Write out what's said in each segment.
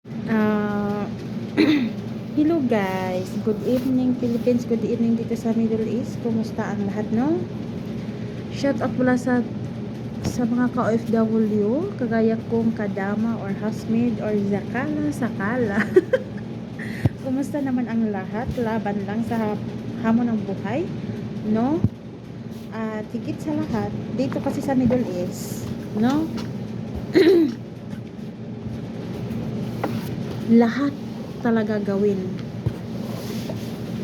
Ah, hello guys, good evening Philippines, good evening dito sa Middle East. Kumusta ang lahat, no? Shout out pala sa mga ka-OFW, kagaya kong kadama or housemaid or zakala sakala. Kumusta naman ang lahat? Laban lang sa hamon ng buhay, no? At higit sa lahat, dito kasi sa Middle East, no? Lahat talaga gawin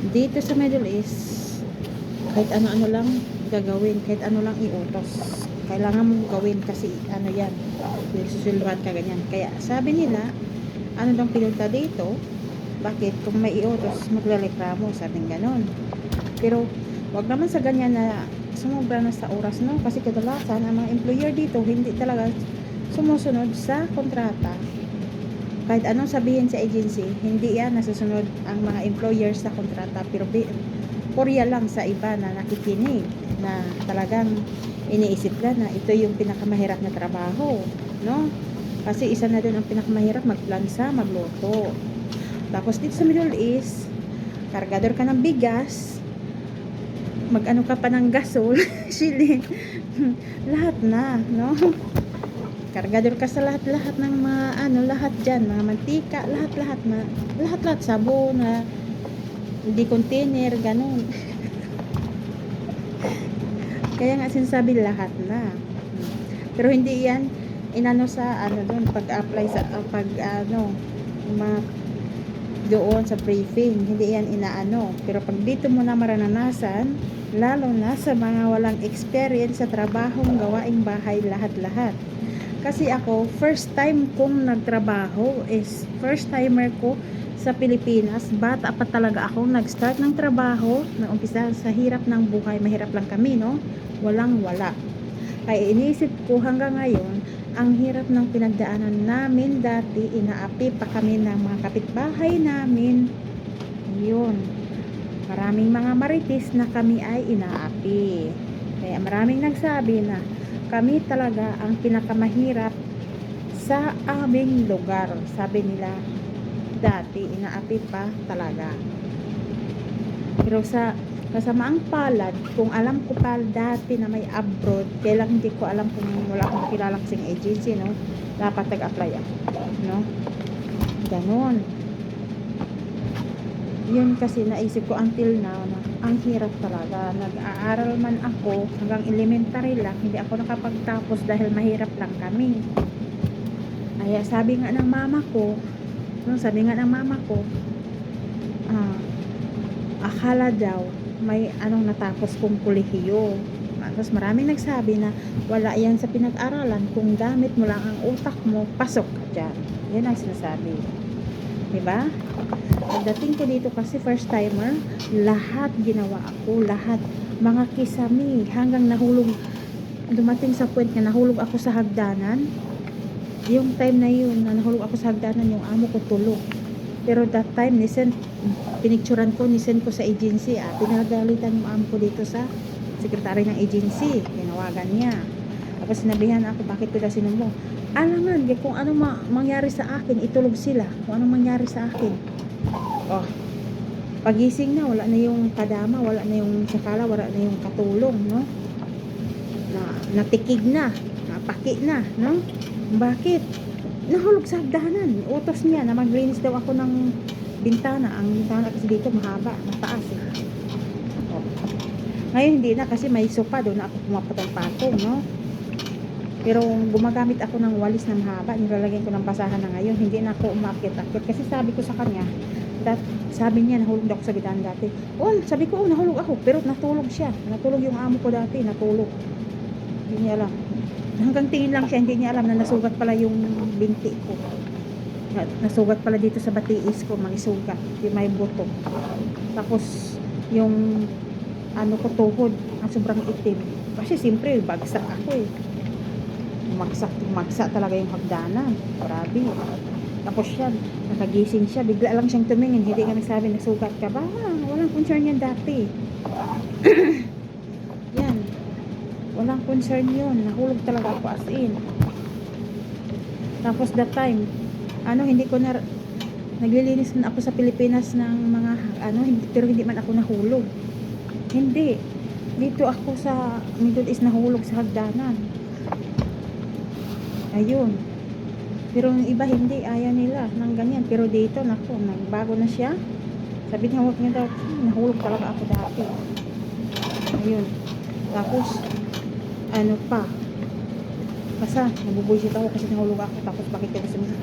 dito sa Middle East, kahit ano-ano lang gagawin, kahit ano lang iutos, kailangan mong gawin kasi ano yan, susulbat ka ganyan. Kaya sabi nila, ano daw pinunta dito, bakit kung may iutos magrereklamo, sabing ganon. Pero wag naman sa ganyan na sumobra na sa oras, no? Kasi kadalasan ang mga employer dito hindi talaga sumusunod sa kontrata. Kahit anong sabihin sa agency, hindi yan nasusunod ang mga employers sa kontrata. Pero Korea lang sa iba na nakikinig, na talagang iniisip lang na ito yung pinakamahirap na trabaho, no? Kasi isa na doon ang pinakamahirap, magplansa, magluto. Tapos dito sa Middle East, kargador ka ng bigas, mag-ano ka pa ng gasol, sili, lahat na, no? Kargador ka sa lahat-lahat ng mga ano, lahat dyan, mga mantika, lahat-lahat na, lahat-lahat, sabon na, hindi container, ganun. Kaya nga sinasabi lahat na. Pero hindi yan inano sa ano doon pag-apply sa pag ano ma, doon sa briefing, hindi yan inaano. Pero pag dito mo na maranasan, lalo na sa mga walang experience sa trabahong gawaing bahay, lahat-lahat. Kasi ako, first time kong nagtrabaho is first timer ko sa Pilipinas. Bata pa talaga ako nag-start ng trabaho, umpisa sa hirap ng buhay, mahirap lang kami, no? Walang wala. Kaya iniisip ko hanggang ngayon, ang hirap ng pinagdaanan namin dati, inaapi pa kami ng mga kapitbahay namin. Yun. Maraming mga marites na kami ay inaapi. Kaya maraming nagsabi na kami talaga ang pinakamahirap sa aming lugar. Sabi nila, dati inaapi pa talaga. Pero sa kasamaang palad, kung alam ko pa dati na may abroad, kaya lang hindi ko alam kung wala akong kilalang sing agency, no? Dapat nag-apply ako, no? Ganon. Yun kasi naisip ko until now na ang hirap talaga. Nag-aaral man ako hanggang elementary lang, hindi ako nakapagtapos dahil mahirap lang kami. Kaya sabi nga ng mama ko, no, sabi nga ng mama ko, akala daw may anong natapos kong kolehiyo. Tapos maraming nagsabi na wala yan sa pinag-aralan, kung gamit mo lang ang utak mo, pasok ka dyan. Yan ang sinasabi, diba? Pagdating ko dito kasi first timer, lahat ginawa ako, lahat, mga kisami, hanggang nahulog, dumating sa point na nahulog ako sa hagdanan. Yung time na yun, na nahulog ako sa hagdanan, yung amo ko tulog. Pero that time, pinicturan ko, nisend ko sa agency, pinagalitan yung amo ko dito sa sekretary ng agency, tinawagan niya. Tapos sinabihan ako, bakit ko daw sinumo? Alangan, kung ano mangyari sa akin, itulog sila, kung anong mangyari sa akin. Oh, pagising na, wala na yung kadama, wala na yung sakala, wala na yung katulong, no? Natikig na, napaki na, no? Bakit? Nahulog sa hagdanan. Utos niya na maglinis daw ako ng bintana. Ang bintana kasi dito mahaba, mataas eh. Oh. Ngayon hindi na kasi may sopa, doon na ako pumapatong-patong, no? Pero gumagamit ako ng walis na mahaba, nilalagyan ko ng basahan na ngayon, hindi na ako umakit-akit kasi sabi ko sa kanya, sabi niya nahulog ako sa bitan dati. Oh, sabi ko, nahulog ako, pero natulog siya. Natulog yung amo ko dati, natulog. Hindi niya alam. Hanggang tingin lang siya, hindi niya alam na nasugat pala yung binti ko. Nasugat pala dito sa batiis ko, may sugat, yung may buto. Tapos yung ano ko, tuhod, ang sobrang itim. Kasi siyempre, bagsak ako eh. Magsa talaga yung hagdanan. Grabe. Tapos siya, nakagising siya, bigla lang siyang tumingin, hindi nga nagsabi, nasugat ka ba? Walang concern yan dati. Yan. Walang concern yun. Nahulog talaga ako as in. Tapos that time, ano, hindi ko na, naglilinis na ako sa Pilipinas ng mga, ano, hindi, pero hindi man ako nahulog. Hindi. Dito ako sa Middle East nahulog sa hagdanan. Ayun. Pero yung iba hindi, ayaw nila ng ganyan. Pero dito, naku, nagbago na siya. Sabi niya, huwag niya daw, nahulog talaga ako dati. Ayun. Tapos, ano pa, basta, nabubuisit ako kasi nahulog ako. Tapos, bakit ako